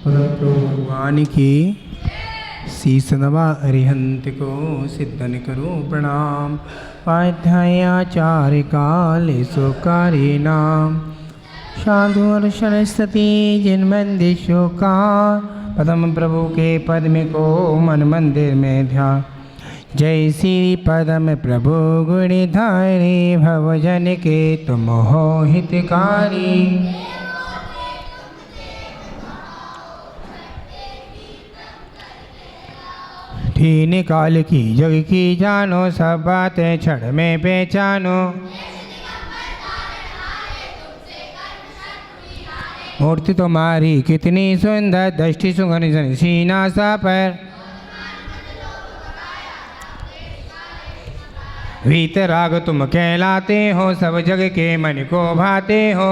भगवान की शीस नवा अरिहंत को सिद्धन करो प्रणाम। पाध्यायाचार्य काले सुकारी नाम साधु और सरस्वती जिनमंदिशो का पदम प्रभु के पद में को मन मंदिर में ध्यान। जय श्री पदम प्रभु गुणधारी भवजन के तुम हो हितकारी। तीन काल की जग की जानो सब बातें क्षण में पहचानो। मूर्ति तुम्हारी कितनी सुंदर दृष्टि सुगंध सीना सा पर। वीतराग तुम कहलाते हो सब जग के मन को भाते हो।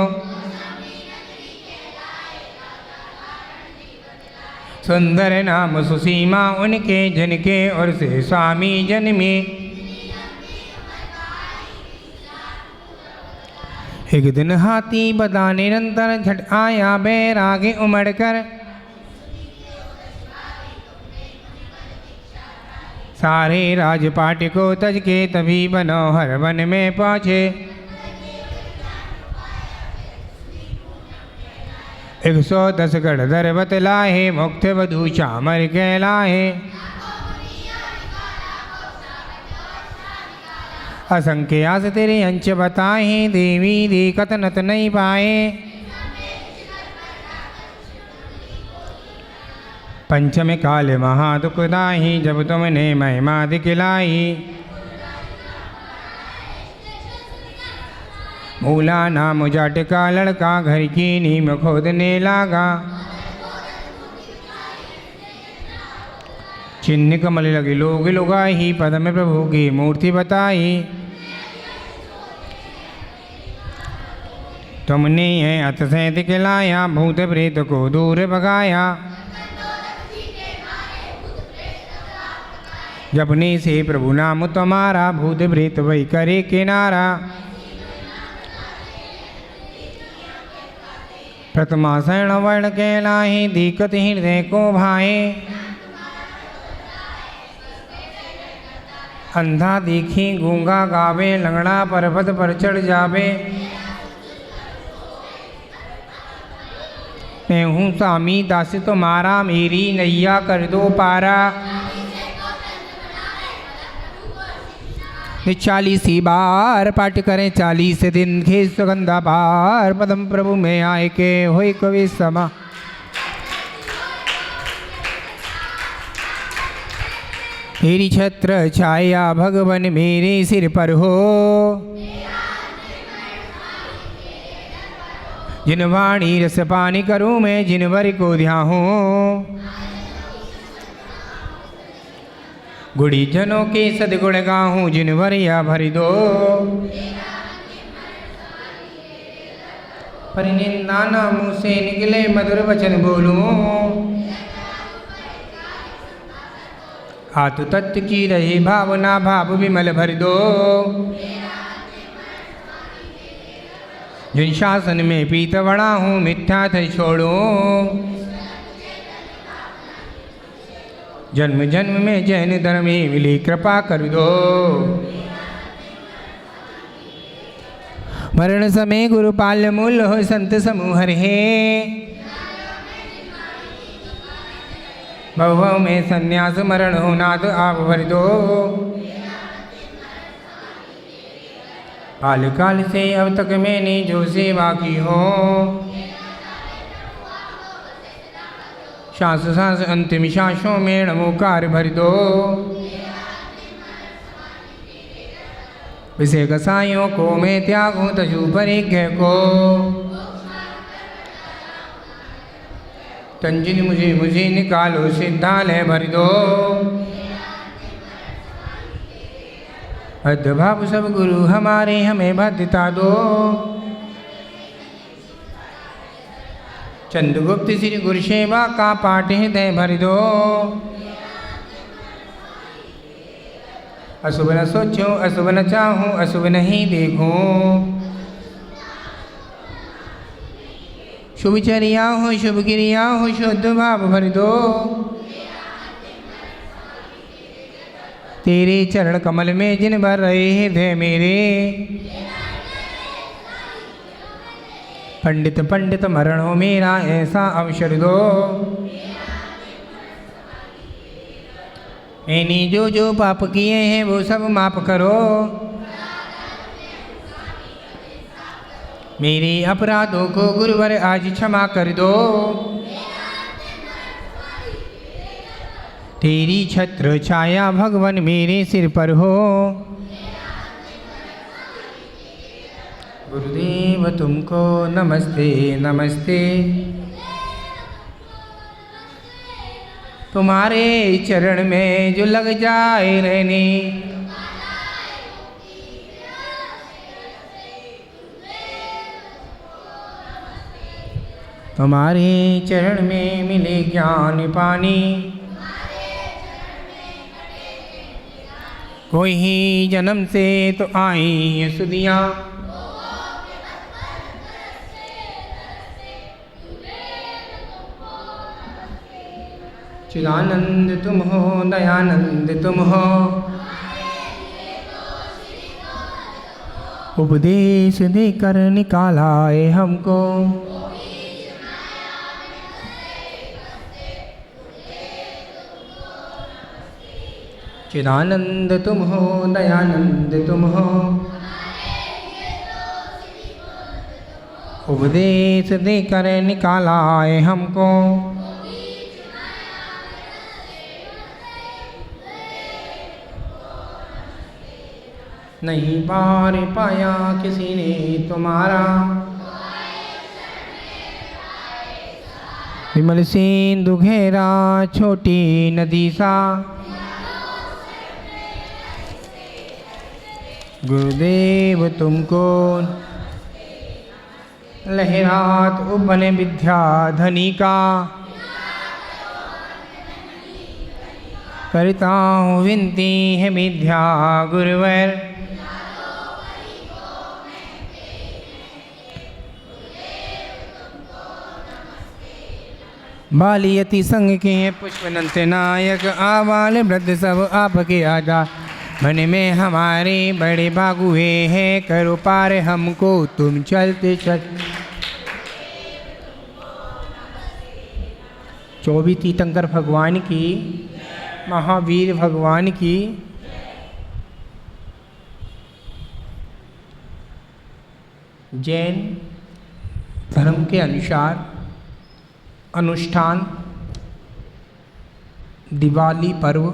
सुंदर नाम सुसीमा उनके जिनके और से स्वामी जन्मे। एक दिन हाथी बदा निरंतर झट आया बैरागे उमड़ कर। सारे राजपाट को तज के तभी बनोहर वन में पहुँचे। 110 गढ़धर बतलाहे मुक्त वधु चामर कहलाहे। असंख्य आस तेरे अंश बताए देवी दी कतनत नहीं पाए। पंचम काल महादुखदाही जब तुमने महिमा दिखलाई। मूला नाम जाट का लड़का घर की नीम खोदने लगा। चिन्ह कमल लगे लोग लुगाही पद में प्रभु की मूर्ति बताई। तुमने यह अत से दिखलाया भूत प्रेत को दूर भगाया। जपने से प्रभु नाम तुम्हारा भूत प्रेत वही करे किनारा। प्रथमा शरण वर्ण कहलाहे दिक्कत हृदय को भाए। अंधा देखी गूंगा गावे लंगड़ा पर्वत पर चढ़ जावे। मैं हूँ स्वामी दास तुम्हारा मेरी नैया कर दो पारा। 40 बार पाठ करें 40 दिन के सुगंधा बार पदम प्रभु में आए के होई कवि समा। तेरी छत्र छाया भगवन मेरे सिर पर हो। जिन वाणी रस पानी करूँ मैं जिन वर को ध्याहूँ। गुड़ी जनों के सदगुण गाहूँ जिन वरिया भर दो। परिनिंदा ना मुँह से निकले मधुर वचन बोलूँ। आतु तत्व की रही भावना भाव विमल भर दो। जिन शासन में पीत बड़ा हूँ मिथ्या थे छोड़ूँ। जन्म जन्म में जैन धर्म में मिली कृपा कर दो। मरण समय गुरुपाल मूल हो संत समूह है। भव में संन्यास मरण हो नाथ आप भर दो। काल काल से अब तक मैंने जो सेवा की हो। सांस सांस अंतिम सांसों में नमोकार भर दो। विषय कसायों को मैं त्यागूं तजु परिज्ञ को। तंजिन मुझे निकालो सिद्धालय भर दो। अद्भाव सब गुरु हमारे हमें भद्रता दो। चंद्रगुप्त श्री गुरु सेवा का पाठ हृदय भर दो। अशुभ न सोचूं अशुभ न चाहूं अशुभ नहीं देखूं। शुभ चर्या हो, शुभ क्रिया हो, शुद्ध भाव भर दो। तेरे चरण कमल में जिन भर रहे हृदय मेरे, पंडित पंडित मरण हो मेरा ऐसा अवसर दो। मैंने जो जो पाप किए हैं वो सब माफ करो। मेरे अपराधों को गुरुवर आज क्षमा कर दो। तेरी छत्र छाया भगवान मेरे सिर पर हो। गुरुदेव तुमको नमस्ते नमस्ते। तुम्हारे चरण में जो लग जाए रहने, तुम्हारे चरण में मिले ज्ञान पानी। कोई ही जन्म से तो आई ये सुदियाँ, चिदानंद तुम हो, दयानंद तुम हो। उपदेश देकर निकाला है हमको, चिदानंद तुम हो, दयानंद तुम हो। उपदेश देकर निकाला है हमको, नहीं पार पाया किसी ने तुम्हारा। विमल सिंधु घेरा छोटी नदी सा, गुरुदेव तुमको लहरात उपन विद्या धनी का। करता हूँ विनती है विद्या गुरुवर, बालियति संग के पुष्पनंत नायक। आवाल वृद्ध सब आपके आजा, मन में हमारे बड़े बागुए हैं। करो पार हमको तुम चलते चल। 24 तीर्थंकर भगवान की, महावीर भगवान की जैन धर्म के अनुसार अनुष्ठान दिवाली पर्व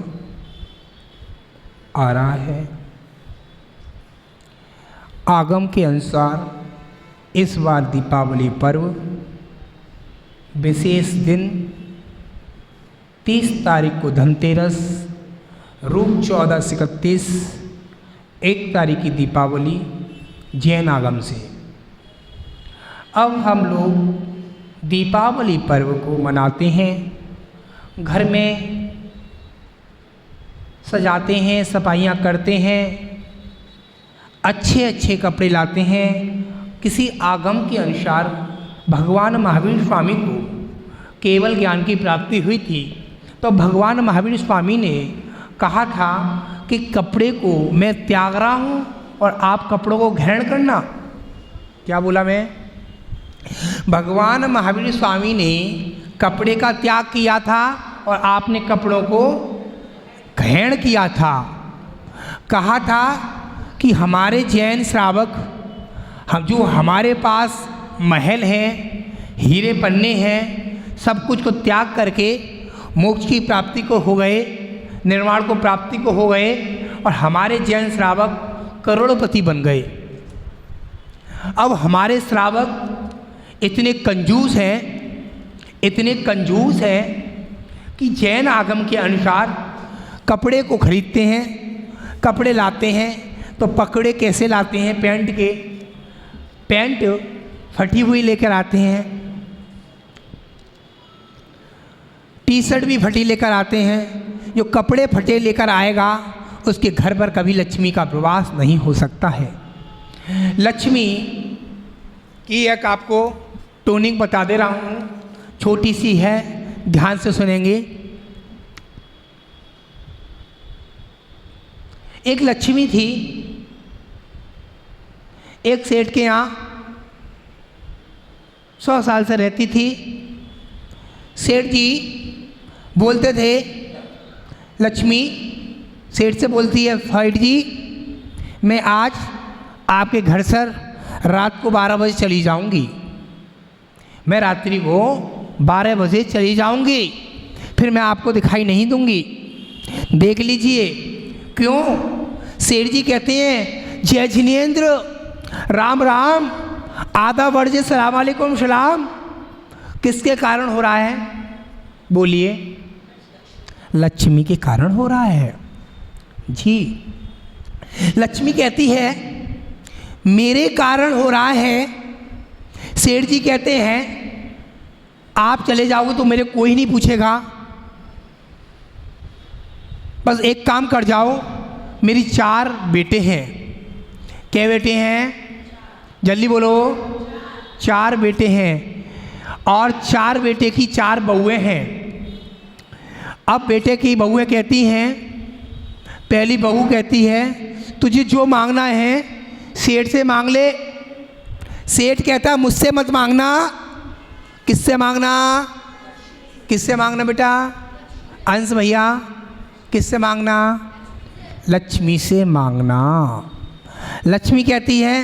आ रहा है। आगम के अनुसार इस बार दीपावली पर्व विशेष दिन 30 तारीख को धनतेरस, रूप 14 से 31, 1 तारीख की दीपावली जैन आगम से। अब हम लोग दीपावली पर्व को मनाते हैं, घर में सजाते हैं, सफाइयाँ करते हैं, अच्छे अच्छे कपड़े लाते हैं। किसी आगम के अनुसार भगवान महावीर स्वामी को केवल ज्ञान की प्राप्ति हुई थी, तो भगवान महावीर स्वामी ने कहा था कि कपड़े को मैं त्याग रहा हूँ और आप कपड़ों को ग्रहण करना। क्या बोला मैं? भगवान महावीर स्वामी ने कपड़े का त्याग किया था और आपने कपड़ों को ग्रहण किया था। कहा था कि हमारे जैन श्रावक हम जो हमारे पास महल है, हीरे पन्ने हैं, सब कुछ को त्याग करके मोक्ष की प्राप्ति को हो गए, निर्वाण को प्राप्ति को हो गए और हमारे जैन श्रावक करोड़पति बन गए। अब हमारे श्रावक इतने कंजूस हैं कि जैन आगम के अनुसार कपड़े को खरीदते हैं, कपड़े लाते हैं तो पकड़े कैसे लाते हैं? पैंट के, पैंट फटी हुई लेकर आते हैं, टी शर्ट भी फटी लेकर आते हैं। जो कपड़े फटे लेकर आएगा उसके घर पर कभी लक्ष्मी का प्रवास नहीं हो सकता है। लक्ष्मी की एक आपको टोनिंग बता दे रहा हूँ, छोटी सी है, ध्यान से सुनेंगे। एक लक्ष्मी थी, एक सेठ के यहाँ 100 साल से रहती थी। सेठ जी बोलते थे, लक्ष्मी सेठ से बोलती है, सेठ जी मैं आज आपके घर से रात को 12 बजे चली जाऊंगी, मैं रात्रि को 12 बजे चली जाऊंगी, फिर मैं आपको दिखाई नहीं दूंगी, देख लीजिए। क्यों? सेठ जी कहते हैं, जय जिनेंद्र, राम राम, आधा वर्ज सलाम वालेकुम सलाम। किसके कारण हो रहा है? बोलिए। लक्ष्मी के कारण हो रहा है जी। लक्ष्मी कहती है मेरे कारण हो रहा है। सेठ जी कहते हैं आप चले जाओगे तो मेरे कोई नहीं पूछेगा, बस एक काम कर जाओ, मेरी 4 बेटे हैं। क्या बेटे हैं? जल्दी बोलो। 4 बेटे हैं और 4 बेटे की 4 बहुएं हैं। अब बेटे की बहुएं कहती हैं, पहली बहू कहती है तुझे जो मांगना है सेठ से मांग ले। सेठ कहता है मुझसे मत मांगना। किससे मांगना? किससे मांगना बेटा? अंश भैया, किससे मांगना? लक्ष्मी से मांगना। लक्ष्मी कहती है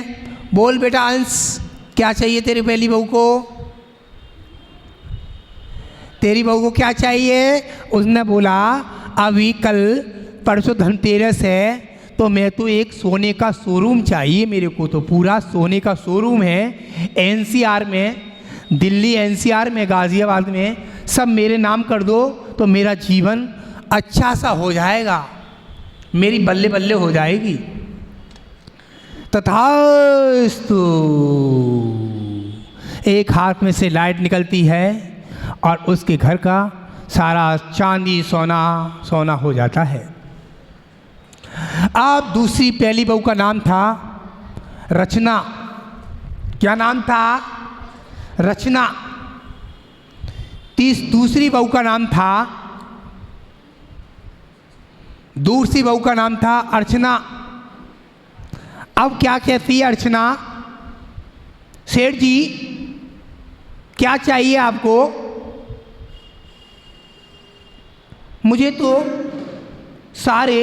बोल बेटा अंश, क्या चाहिए तेरी पहली बहू को? तेरी बहू को क्या चाहिए? उसने बोला अभी कल परसों धनतेरस है तो मैं तो एक सोने का शोरूम चाहिए मेरे को, तो पूरा सोने का शोरूम है एनसीआर में, दिल्ली एनसीआर में, गाज़ियाबाद में, सब मेरे नाम कर दो तो मेरा जीवन अच्छा सा हो जाएगा, मेरी बल्ले बल्ले हो जाएगी। तथास्तु। एक हाथ में से लाइट निकलती है और उसके घर का सारा चांदी सोना सोना हो जाता है। अब दूसरी पहली बहू का नाम था रचना। क्या नाम था? रचना। दूसरी बहू का नाम था, दूसरी बहू का नाम था अर्चना। अब क्या कहती है अर्चना, सेठ जी क्या चाहिए आपको? मुझे तो सारे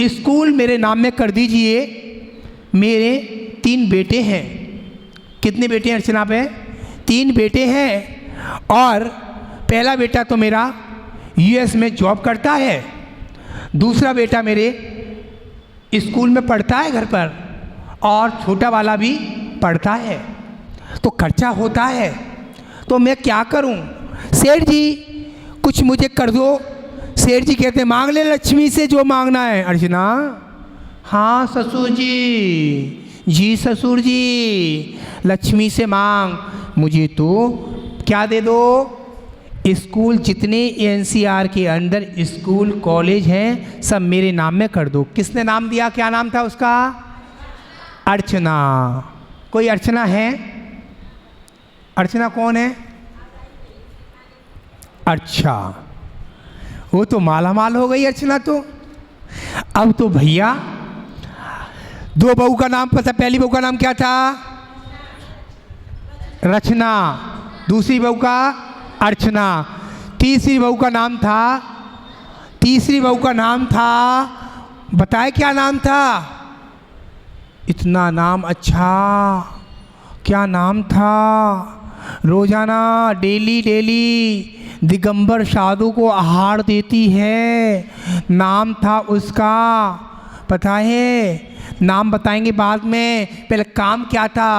स्कूल मेरे नाम में कर दीजिए, मेरे 3 बेटे हैं। कितने बेटे हैं अर्चना पे? 3 बेटे हैं और पहला बेटा तो मेरा यूएस में जॉब करता है, दूसरा बेटा मेरे स्कूल में पढ़ता है घर पर, और छोटा वाला भी पढ़ता है, तो खर्चा होता है, तो मैं क्या करूं? सेठ जी कुछ मुझे कर दो। सेठ जी कहते मांग ले लक्ष्मी से जो मांगना है। अर्चना, हाँ ससुर जी, जी ससुर जी, लक्ष्मी से मांग, मुझे तो क्या दे दो? स्कूल जितने एनसीआर के अंदर स्कूल कॉलेज हैं सब मेरे नाम में कर दो। किसने नाम दिया? क्या नाम था उसका? अर्चना। कोई अर्चना है? अर्चना कौन है? अच्छा, वो तो माला माल हो गई अर्चना तो। अब तो भैया 2 बहू का नाम पता, पहली बहू का नाम क्या था? रचना, दूसरी बहू का अर्चना, तीसरी बहू का नाम था, तीसरी बहू का नाम था, बताए क्या नाम था? इतना नाम अच्छा, क्या नाम था? रोजाना डेली दिगंबर साधु को आहार देती है, नाम था उसका, पता है? नाम बताएंगे बाद में, पहले काम क्या था?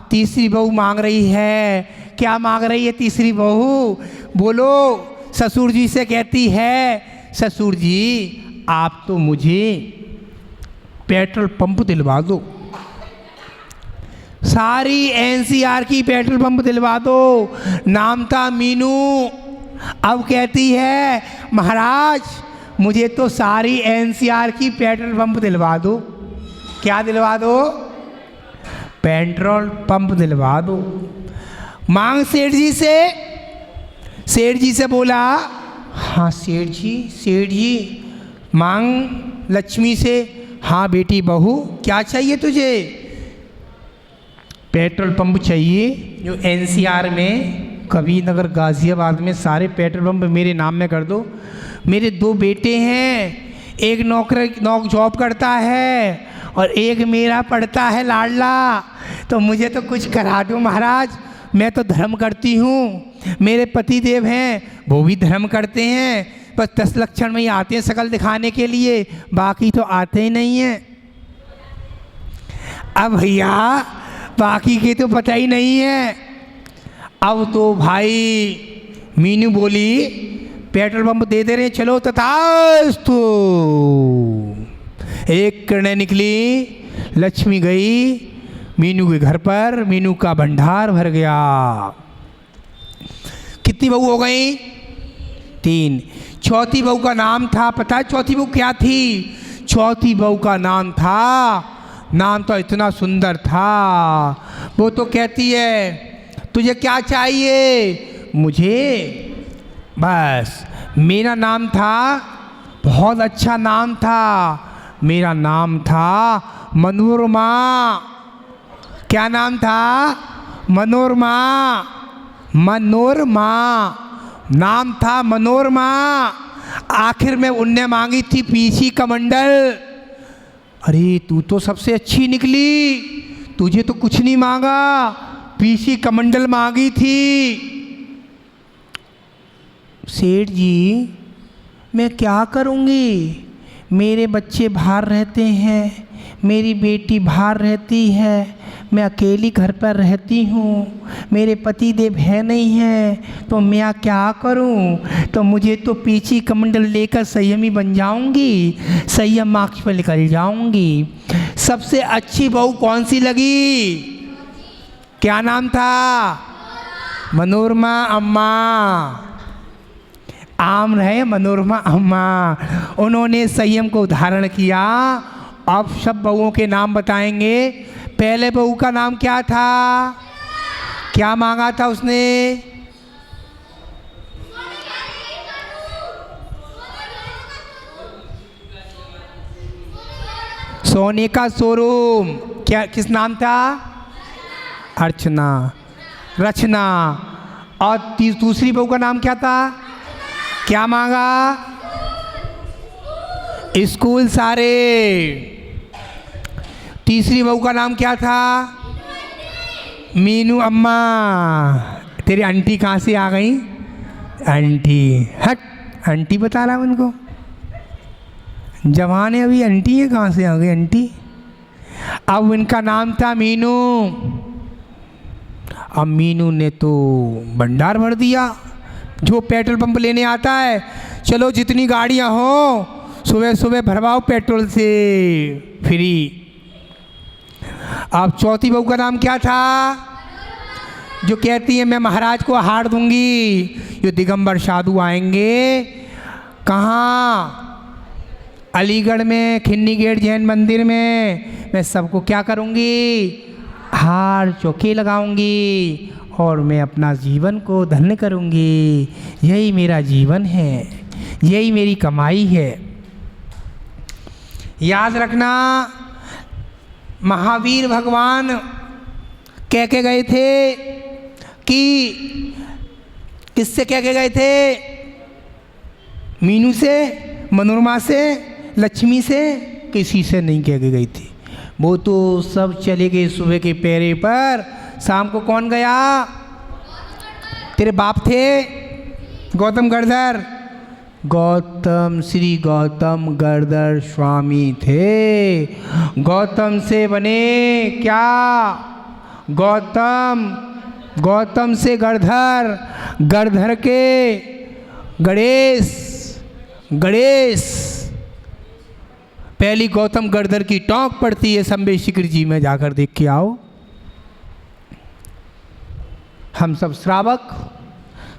तीसरी बहू मांग रही है। क्या मांग रही है तीसरी बहू? बोलो। ससुर जी से कहती है ससुर जी आप तो मुझे पेट्रोल पंप दिलवा दो, सारी एनसीआर की पेट्रोल पंप दिलवा दो। नाम था मीनू। अब कहती है महाराज मुझे तो सारी एनसीआर की पेट्रोल पंप दिलवा दो। क्या दिलवा दो? पेट्रोल पंप दिलवा दो। मांग सेठ जी से। सेठ जी से बोला, हाँ सेठ जी। मांग लक्ष्मी से, हाँ बेटी बहू क्या चाहिए तुझे? पेट्रोल पंप चाहिए, जो एनसीआर में, कबीरनगर, गाज़ियाबाद में सारे पेट्रोल पंप मेरे नाम में कर दो। मेरे 2 बेटे हैं, एक जॉब करता है और एक मेरा पढ़ता है लाडला, तो मुझे तो कुछ करा दो महाराज। मैं तो धर्म करती हूँ, मेरे पति देव हैं वो भी धर्म करते हैं, बस 10 लक्षण में ही आते हैं शकल दिखाने के लिए, बाकी तो आते ही नहीं हैं। अब भैया बाकी के तो पता ही नहीं है। अब तो भाई मीनू बोली, पेट्रोल पंप दे दे रहे, चलो तथास्तु। एक किरणें निकली, लक्ष्मी गई मीनू के घर पर, मीनू का भंडार भर गया। कितनी बहू हो गई? 3। चौथी बहू का नाम था, पता है चौथी बहू क्या थी? चौथी बहू का नाम तो इतना सुंदर था। वो तो कहती है, तुझे क्या चाहिए? मुझे बस, मेरा नाम था, बहुत अच्छा नाम था, मेरा नाम था मनोरमा। क्या नाम था? मनोरमा। नाम था मनोरमा। आखिर में उनने मांगी थी पीसी कमंडल। अरे तू तो सबसे अच्छी निकली, तुझे तो कुछ नहीं मांगा, पीसी कमंडल मांगी थी। सेठ जी मैं क्या करूँगी, मेरे बच्चे बाहर रहते हैं, मेरी बेटी बाहर रहती है, मैं अकेली घर पर रहती हूँ, मेरे पति देव है नहीं हैं, तो मैं क्या करूँ? तो मुझे तो पीछी कमंडल लेकर संयमी बन जाऊँगी, संयम मार्क्स पर निकल जाऊँगी। सबसे अच्छी बहू कौन सी लगी? क्या नाम था? मनोरमा अम्मा। आम रहे मनोरमा अम्मा। उन्होंने संयम को धारण किया। अब सब बहुओं के नाम बताएंगे। पहले बहू का नाम क्या था? क्या मांगा था उसने? सोने का शोरूम। क्या, किस नाम था? अर्चना, रचना। और दूसरी बहू का नाम क्या था? क्या मांगा? स्कूल सारे। तीसरी बहू का नाम क्या था? मीनू अम्मा। तेरी आंटी कहाँ से आ गई? आंटी, हट, आंटी बता रहा उनको, जवान है अभी, आंटी है, कहाँ से आ गई आंटी? अब इनका नाम था मीनू। अब मीनू ने तो भंडार भर दिया। जो पेट्रोल पंप लेने आता है, चलो जितनी गाड़ियाँ हो सुबह सुबह भरवाओ पेट्रोल से फ्री। अब चौथी बहू का नाम क्या था? जो कहती है मैं महाराज को हार दूंगी। जो दिगंबर साधु आएंगे, कहाँ? अलीगढ़ में खिन्नी गेट जैन मंदिर में, मैं सबको क्या करूंगी? हार चौके लगाऊंगी और मैं अपना जीवन को धन्य करूंगी। यही मेरा जीवन है, यही मेरी कमाई है। याद रखना, महावीर भगवान कह के गए थे कि, किससे कह के गए थे? मीनू से, मनोरमा से, लक्ष्मी से, किसी से नहीं कह के गई थी। वो तो सब चले गए सुबह के पैरे पर। शाम को कौन गया? तेरे बाप थे गौतम गढ़धर। गौतम, श्री गौतम गढ़धर स्वामी थे। गौतम से बने क्या? गौतम, गौतम से गढ़धर, गढ़धर के गणेश, गणेश। पहली गौतम गढ़धर की टोंक पड़ती है संबेशिखर जी में, जाकर देख के आओ। हम सब श्रावक,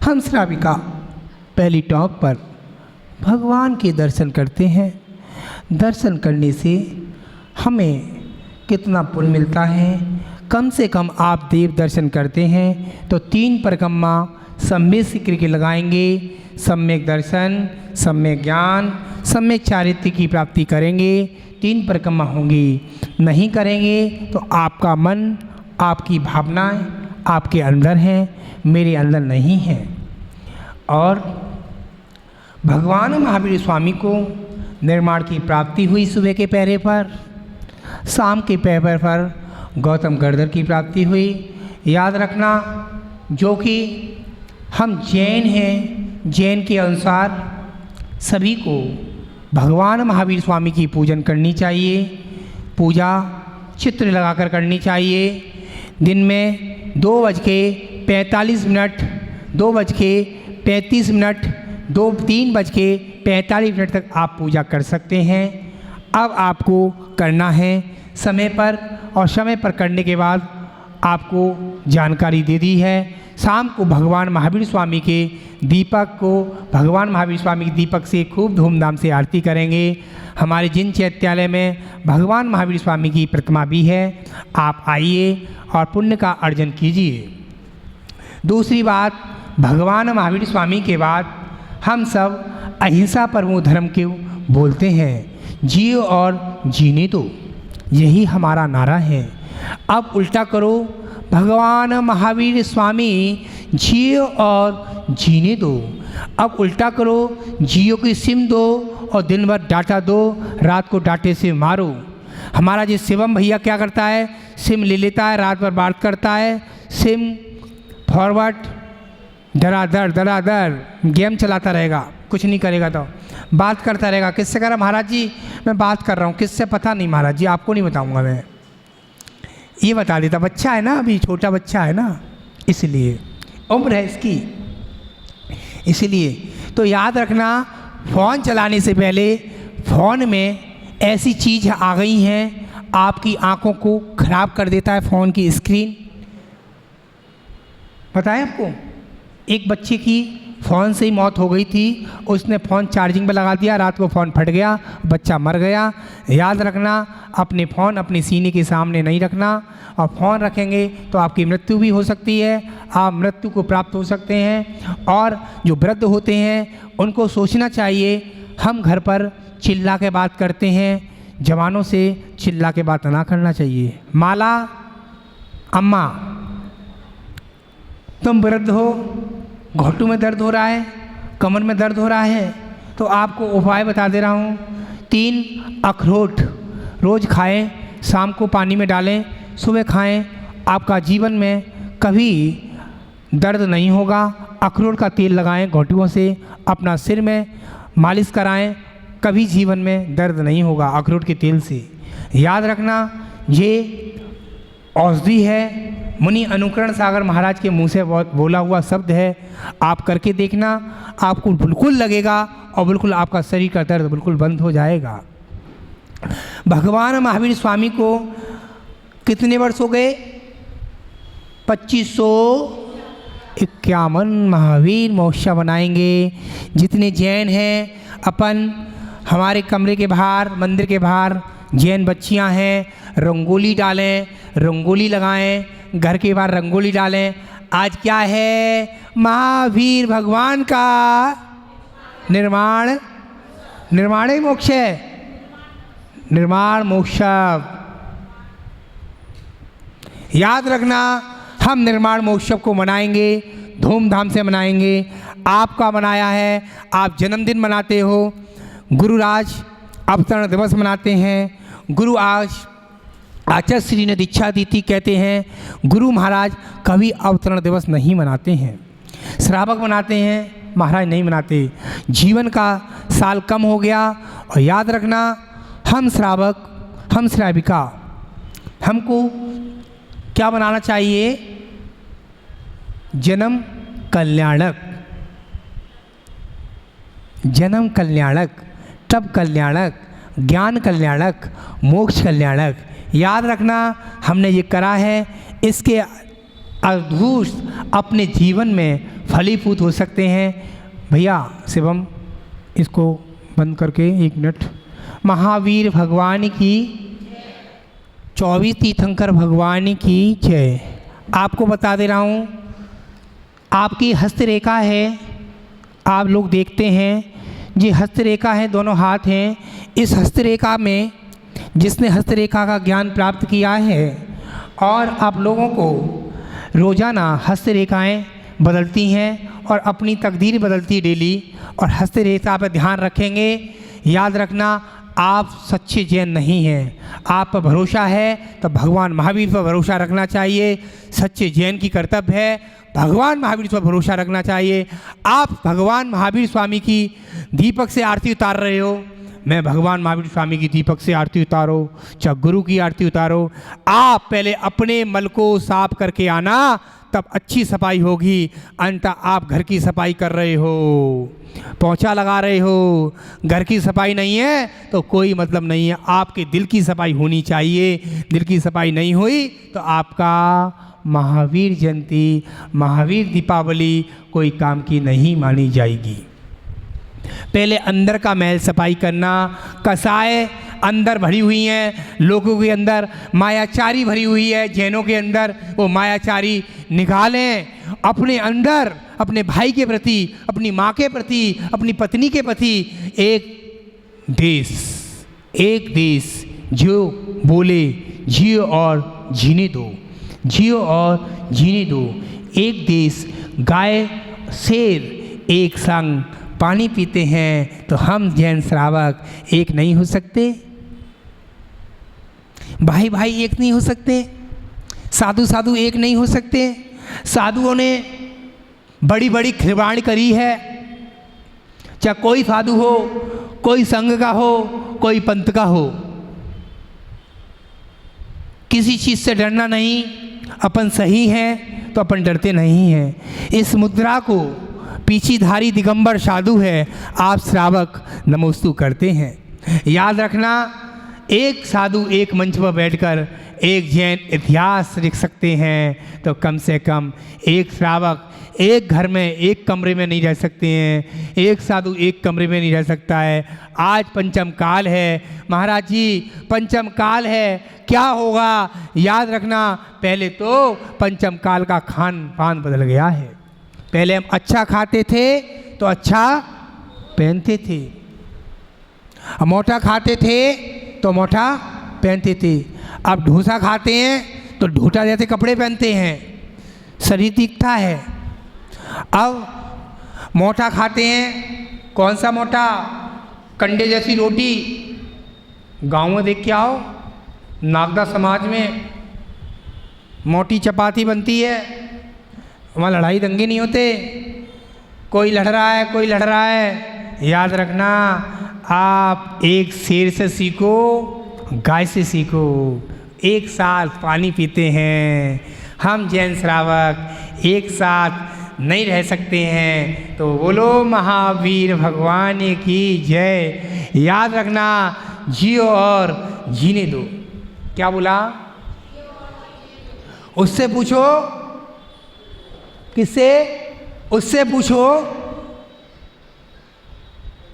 हम श्राविका पहली टोंक पर भगवान के दर्शन करते हैं। दर्शन करने से हमें कितना पुण्य मिलता है, कम से कम आप देव दर्शन करते हैं तो 3 परिक्रमा सम्यक सीकर के लगाएंगे। सम्यक दर्शन, सम्यक ज्ञान, सम्यक चारित्र्य की प्राप्ति करेंगे। 3 परिक्रमा होंगी। नहीं करेंगे तो आपका मन, आपकी भावनाएं आपके अंदर हैं, मेरे अंदर नहीं हैं। और भगवान महावीर स्वामी को निर्माण की प्राप्ति हुई सुबह के पहरे पर, शाम के पहर पर गौतम गर्दर की प्राप्ति हुई। याद रखना, जो कि हम जैन हैं, जैन के अनुसार सभी को भगवान महावीर स्वामी की पूजन करनी चाहिए। पूजा चित्र लगाकर करनी चाहिए। दिन में 2:45 मिनट, 2:35 मिनट, 3:45 मिनट तक आप पूजा कर सकते हैं। अब आपको करना है समय पर, और समय पर करने के बाद आपको जानकारी दे दी है। शाम को भगवान महावीर स्वामी के दीपक को, भगवान महावीर स्वामी के दीपक से खूब धूमधाम से आरती करेंगे। हमारे जिन चैत्यालय में भगवान महावीर स्वामी की प्रतिमा भी है, आप आइए और पुण्य का अर्जन कीजिए। दूसरी बात, भगवान महावीर स्वामी के बाद हम सब अहिंसा परमो धर्म के बोलते हैं। जियो और जीने दो, यही हमारा नारा है। अब उल्टा करो, भगवान महावीर स्वामी जियो और जीने दो। अब उल्टा करो, जियो की सिम दो और दिन भर डाटा दो, रात को डाटे से मारो। हमारा जी शिवम भैया क्या करता है, सिम ले लेता है, रात भर बात करता है, सिम फॉरवर्ड दरादर गेम चलाता रहेगा, कुछ नहीं करेगा तो बात करता रहेगा। किससे कर रहा महाराज जी? मैं बात कर रहा हूँ। किससे? पता नहीं महाराज जी, आपको नहीं बताऊँगा मैं। ये बता देता, बच्चा है ना, अभी छोटा बच्चा है ना, इसलिए उम्र है इसकी, इसलिए। तो याद रखना, फ़ोन चलाने से पहले फ़ोन में ऐसी चीज़ आ गई हैं, आपकी आँखों को ख़राब कर देता है फ़ोन की स्क्रीन। बताएं आपको, एक बच्चे की फ़ोन से ही मौत हो गई थी। उसने फ़ोन चार्जिंग पे लगा दिया, रात को फ़ोन फट गया, बच्चा मर गया। याद रखना, अपने फ़ोन अपने सीने के सामने नहीं रखना, और फ़ोन रखेंगे तो आपकी मृत्यु भी हो सकती है, आप मृत्यु को प्राप्त हो सकते हैं। और जो वृद्ध होते हैं उनको सोचना चाहिए, हम घर पर चिल्ला के बात करते हैं, जवानों से चिल्ला के बात ना करना चाहिए। माला, अम्मा तुम वृद्ध हो, घुटनों में दर्द हो रहा है, कमर में दर्द हो रहा है, तो आपको उपाय बता दे रहा हूँ। 3 अखरोट रोज़ खाएं, शाम को पानी में डालें, सुबह खाएं, आपका जीवन में कभी दर्द नहीं होगा। अखरोट का तेल लगाएं घुटनों से, अपना सिर में मालिश कराएं, कभी जीवन में दर्द नहीं होगा अखरोट के तेल से। याद रखना, ये औषधि है, मुनि अनुकरण सागर महाराज के मुंह से बोला हुआ शब्द है। आप करके देखना, आपको बिल्कुल लगेगा और बिल्कुल आपका शरीर का दर्द बिल्कुल बंद हो जाएगा। भगवान महावीर स्वामी को कितने वर्ष हो गए? 2551 महावीर महोत्सव बनाएंगे। जितने जैन हैं, अपन हमारे कमरे के बाहर, मंदिर के बाहर जैन बच्चियां हैं, रंगोली डालें, रंगोली लगाएं, घर के बाहर रंगोली डालें। आज क्या है? महावीर भगवान का निर्माण, निर्माण ही मोक्ष है, निर्माण मोक्षव। याद रखना, हम निर्माण महोत्सव को मनाएंगे, धूमधाम से मनाएंगे। आपका मनाया है, आप जन्मदिन मनाते हो, गुरुराज अवतरण दिवस मनाते हैं। गुरु आज आचार्य श्री ने दीक्षा दी थी, कहते हैं गुरु महाराज कभी अवतरण दिवस नहीं मनाते हैं, श्रावक मनाते हैं, महाराज नहीं मनाते। जीवन का साल कम हो गया, और याद रखना, हम श्रावक, हम श्राविका, हमको क्या बनाना चाहिए? जन्म कल्याणक, जन्म कल्याणक, तप कल्याणक, ज्ञान कल्याणक, मोक्ष कल्याणक। याद रखना, हमने ये करा है, इसके अद्भुत अपने जीवन में फलीभूत हो सकते हैं। भैया शिवम, इसको बंद करके 1 मिनट। महावीर भगवान की 24 तीर्थंकर भगवान की जय। आपको बता दे रहा हूँ, आपकी हस्तरेखा है, आप लोग देखते हैं ये हस्तरेखा है, दोनों हाथ हैं। इस हस्तरेखा में जिसने हस्तरेखा का ज्ञान प्राप्त किया है और आप लोगों को रोज़ाना हस्तरेखाएं बदलती हैं और अपनी तकदीर बदलती डेली, और हस्तरेखा पर ध्यान रखेंगे। याद रखना, आप सच्चे जैन नहीं हैं। आप पर भरोसा है तो भगवान महावीर पर भरोसा रखना चाहिए। सच्चे जैन की कर्तव्य है भगवान महावीर पर भरोसा रखना चाहिए। आप भगवान महावीर स्वामी की दीपक से आरती उतार रहे हो, मैं भगवान महावीर स्वामी की दीपक से आरती उतारो, चाहे गुरु की आरती उतारो। आप पहले अपने मल को साफ करके आना, तब अच्छी सफाई होगी। अंत आप घर की सफाई कर रहे हो, पोंछा लगा रहे हो, घर की सफाई नहीं है तो कोई मतलब नहीं है। आपके दिल की सफाई होनी चाहिए। दिल की सफाई नहीं हुई तो आपका महावीर जयंती, महावीर दीपावली कोई काम की नहीं मानी जाएगी। पहले अंदर का मैल सफाई करना। कसाय अंदर भरी हुई हैं, लोगों के अंदर मायाचारी भरी हुई है, जैनों के अंदर वो मायाचारी निकालें। अपने अंदर अपने भाई के प्रति, अपनी माँ के प्रति, अपनी पत्नी के प्रति एक देश जो बोले जियो और जीने दो, जियो और जीने दो। एक देश, गाय शेर एक संग पानी पीते हैं तो हम जैन श्रावक एक नहीं हो सकते? भाई भाई एक नहीं हो सकते? साधु साधु एक नहीं हो सकते? साधुओं ने बड़ी बड़ी खिलवाड़ करी है, चाहे कोई साधु हो, कोई संघ का हो, कोई पंथ का हो। किसी चीज़ से डरना नहीं। अपन सही हैं तो अपन डरते नहीं हैं। इस मुद्रा को पीछीधारी दिगंबर साधु है, आप श्रावक नमोस्तु करते हैं। याद रखना, एक साधु एक मंच पर बैठकर एक जैन इतिहास लिख सकते हैं तो कम से कम एक श्रावक एक घर में एक कमरे में नहीं रह सकते हैं। एक साधु एक कमरे में नहीं रह सकता है। आज पंचम काल है महाराज जी, पंचम काल है। क्या होगा याद रखना, पहले तो पंचम काल का खान पान बदल गया है। पहले हम अच्छा खाते थे तो अच्छा पहनते थे, मोटा खाते थे तो मोटा पहनते थे। अब ढोसा खाते हैं तो ढोटा जैसे कपड़े पहनते हैं, शरीर दिखता है। अब मोटा खाते हैं, कौन सा मोटा? कंडे जैसी रोटी। गांव में देख के आओ, नागदा समाज में मोटी चपाती बनती है, वहाँ लड़ाई दंगे नहीं होते। कोई लड़ रहा है, कोई लड़ रहा है। याद रखना, आप एक शेर से सीखो, गाय से सीखो। एक साथ पानी पीते हैं हम जैन श्रावक, एक साथ नहीं रह सकते हैं। तो बोलो महावीर भगवान की जय। याद रखना, जियो और जीने दो। क्या बोला? उससे पूछो। किससे? उससे पूछो।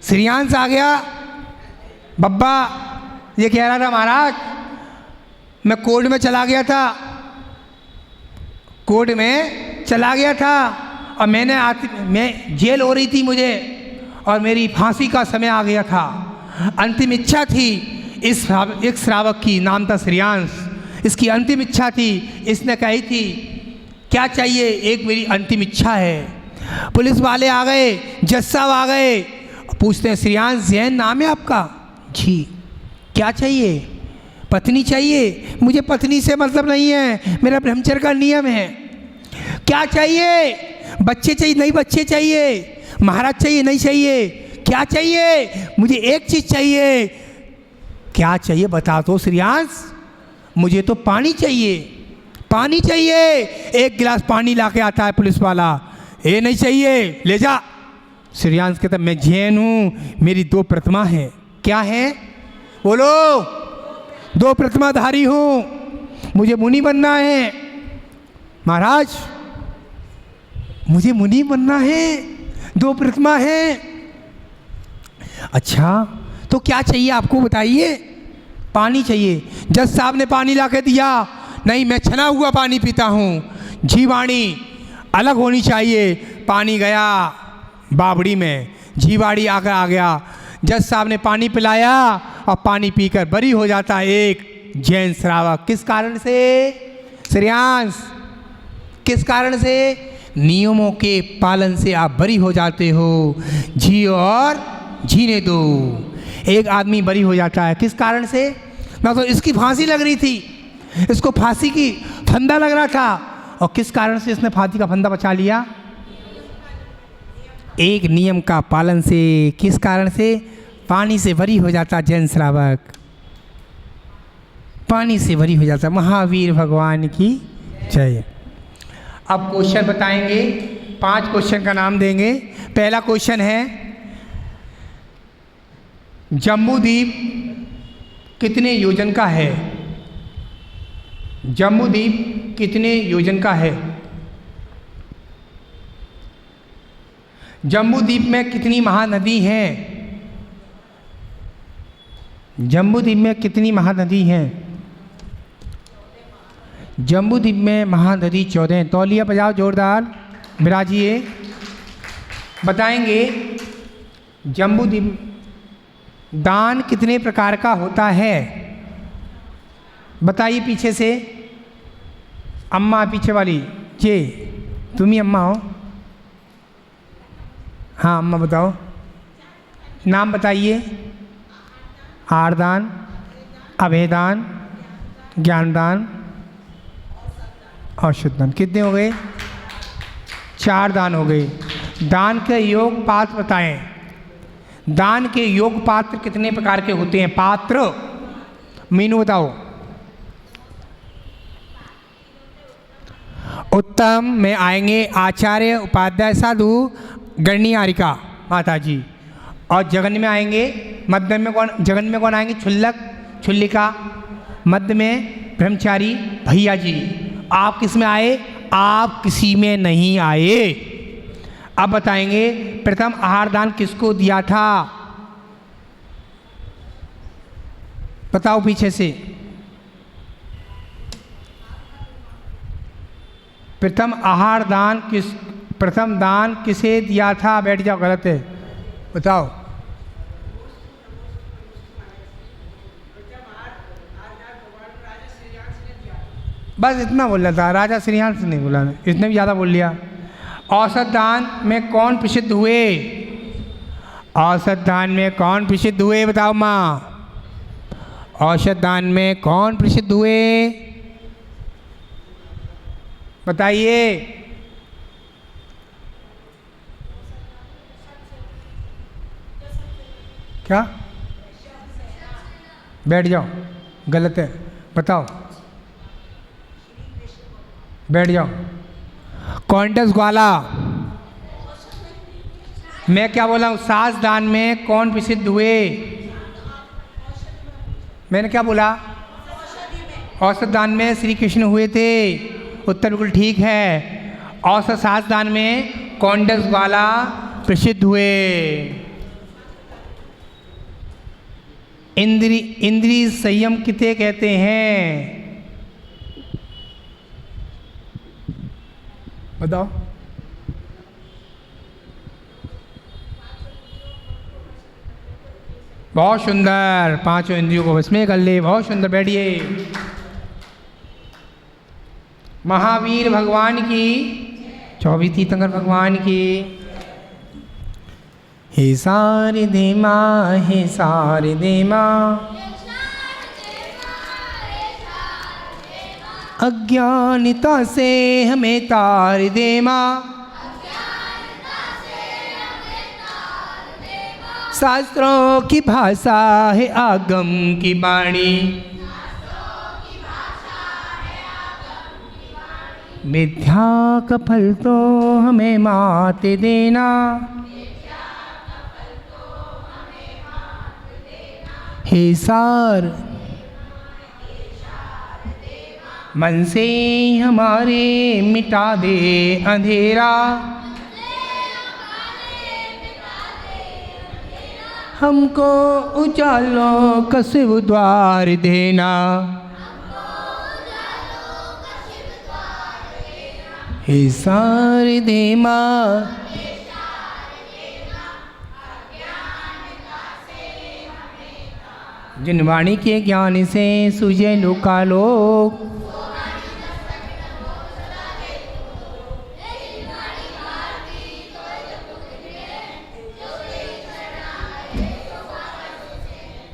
श्रेयांश आ गया। बब्बा ये कह रहा था, महाराज मैं कोर्ट में चला गया था, कोर्ट में चला गया था और मैं जेल हो रही थी मुझे, और मेरी फांसी का समय आ गया था। अंतिम इच्छा थी एक श्रावक की, नाम था श्रेयांश। इसकी अंतिम इच्छा थी, इसने कही थी क्या चाहिए? एक मेरी अंतिम इच्छा है। पुलिस वाले आ गए, जज साहब आ गए, पूछते हैं श्रेयांश जैन नाम है आपका? जी। क्या चाहिए? पत्नी चाहिए। मुझे पत्नी से मतलब नहीं है, मेरा ब्रह्मचर्य का नियम है। क्या चाहिए? बच्चे चाहिए? नहीं बच्चे चाहिए। महाराज चाहिए? नहीं चाहिए। क्या चाहिए? मुझे एक चीज़ चाहिए। क्या चाहिए बता दो श्रेयांश। मुझे तो पानी चाहिए, पानी चाहिए। एक गिलास पानी ला के आता है पुलिस वाला, ये नहीं चाहिए, ले जा। श्रेयांश कहता मैं जैन हूँ, मेरी 2 प्रतिमा है। क्या है? बोलो। 2 प्रतिमाधारी हूँ, मुझे मुनि बनना है। महाराज मुझे मुनि बनना है, 2 प्रतिमा है। अच्छा तो क्या चाहिए आपको बताइए। पानी चाहिए। जज साहब ने पानी ला के दिया, नहीं मैं छना हुआ पानी पीता हूँ, जीवाणी अलग होनी चाहिए। पानी गया बावड़ी में, जीवाणी आकर आ गया। जज साहब ने पानी पिलाया और पानी पीकर बरी हो जाता है एक जैन श्रावक। किस कारण से श्रेयांश? किस कारण से? नियमों के पालन से आप बरी हो जाते हो। जियो और जीने दो। एक आदमी बरी हो जाता है, किस कारण से? ना तो इसकी फांसी लग रही थी, इसको फांसी की फंदा लग रहा था, और किस कारण से इसने फांसी का फंदा बचा लिया? एक नियम का पालन से। किस कारण से? पानी से बरी हो जाता जैन श्रावक, पानी से बरी हो जाता। महावीर भगवान की जय। अब क्वेश्चन बताएंगे, 5 क्वेश्चन का नाम देंगे। पहला क्वेश्चन है, जम्बूद्वीप कितने योजन का है? जम्बूद्वीप कितने योजन का है? जम्बूद्वीप में कितनी महानदी हैं? जम्बूद्वीप में कितनी महानदी हैं? जम्बूद्वीप में महानदी 14। तौलिया बजाओ जोरदार, विराजिए। बताएंगे जम्बूद्वीप दान कितने प्रकार का होता है? बताइए पीछे से। अम्मा पीछे वाली, जे तुम ही अम्मा हो? हाँ अम्मा बताओ, नाम बताइए। आहारदान, अभयदान, ज्ञानदान, औषध दान। कितने हो गए? 4 दान हो गए। दान के योग पात्र बताएं। दान के योग पात्र कितने प्रकार के होते हैं? पात्र मीनू बताओ। उत्तम में आएंगे आचार्य, उपाध्याय, साधु, गणनी, आरिका, माता जी। और जगन में आएंगे, मध्य में कौन? जगन में कौन आएंगे? क्षुल्लक, क्षुल्लिका। मध्य में ब्रह्मचारी, भैया जी। आप किस में आए? आप किसी में नहीं आए। अब बताएंगे प्रथम आहार दान किसको दिया था? बताओ पीछे से। प्रथम आहार दान प्रथम दान किसे दिया था? बैठ जाओ, गलत है, बताओ। बस इतना बोल रहा था, राजा श्रीयांश से नहीं बोला, इसने भी ज़्यादा बोल लिया। औसत दान में कौन प्रसिद्ध हुए? औसत दान में कौन प्रसिद्ध हुए? बताओ माँ। औसत दान में कौन प्रसिद्ध हुए? बताइए। क्या? बैठ जाओ, गलत है, बताओ। बैठ जाओ। कौंटस ग्वाला। मैं क्या बोला हूँ? सास दान में कौन प्रसिद्ध हुए? मैंने क्या बोला? औसत दान में श्री कृष्ण हुए थे। उत्तर बिल्कुल ठीक है। औसत सास दान में कौंटस ग्वाला प्रसिद्ध हुए। इंद्रिय संयम किसे कहते हैं? बताओ। बहुत सुंदर, 5 इंद्रियों को बस में कर ले। बहुत सुंदर, बैठिए। महावीर भगवान की, 24 तीर्थंकर भगवान की। हे शारदे माँ, हे शारदे माँ, अज्ञानता से हमें तार दे माँ। शास्त्रों की भाषा है आगम की वाणी, मिथ्या का फल तो हमें मात देना। हे सार मन से हमारे मिटा दे अंधेरा, हमको उजालों का शिव द्वार देना, हे शारदे माँ। जिन वाणी के ज्ञान से सूझे लोकालोक,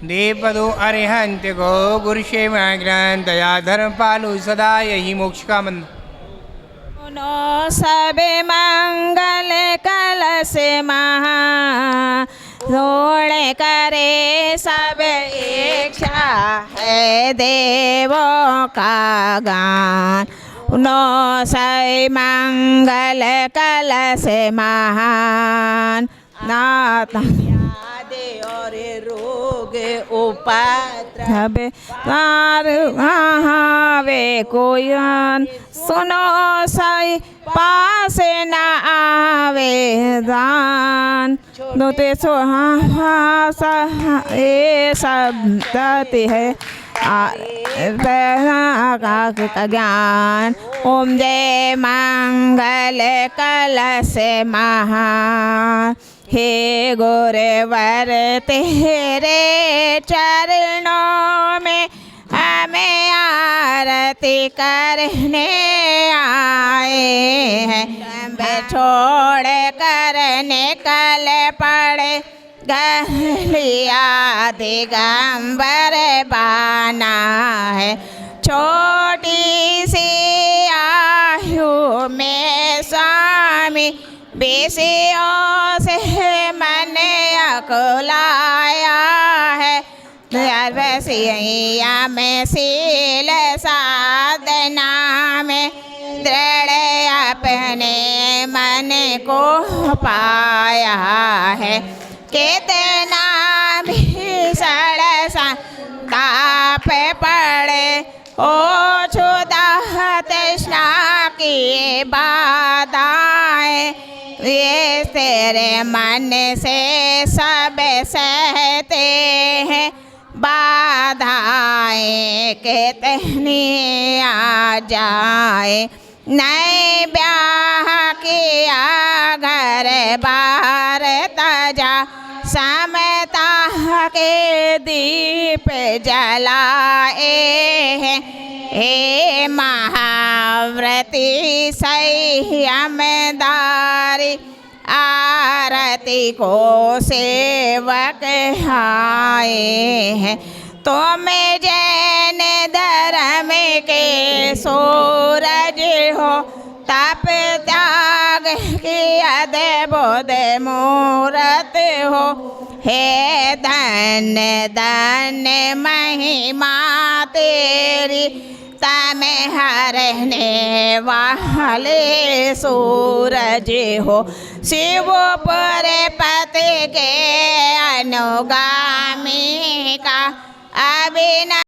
देवपदो अरिहंत गो गुरु सेवा ग्रंथ दया धर्म पालु सदा यही मोक्ष का मंत्र। नो सबे मंगल कलश महा जोड़े करे सब इच्छा है देवों का गान। नो सई मंगल कलश महान नाथ और रोग उपद्रव वे कोई सुनो सही पास न आवे दान दोते सो ये सब है ज्ञान। ओम जय मंगल कलश महान। हे गुरुवर तेरे चरणों में हमें आरती करने आए हैं। छोड़ कर निकल पड़े गलिया दिगंबर बाना है। छोटी सी आयु में स्वामी विषयों से मन अकुलाया है। वैसिया में शील साधना में दृढ़ अपने मन को पाया है। कितना भीषण संताप पड़े ओ क्षुधा तृष्णा की बाधाएं, ये तेरे मन से सब सहते हैं। बाधाएं कितनी आ जाए, नए ब्याह किया घर बार तजा समता के दीप जलाए हैं। हे महाव्रती संयमदारी आरती को सेवक आए हैं। तुम जैन धर्म के सूरज हो, तप त्याग की अद्भुत मूरत हो। हे धन्य धन्य महिमा तेरी, तमें हरने वाले सूरज हो। शिवपुर पति के अनुगामी का अभिनय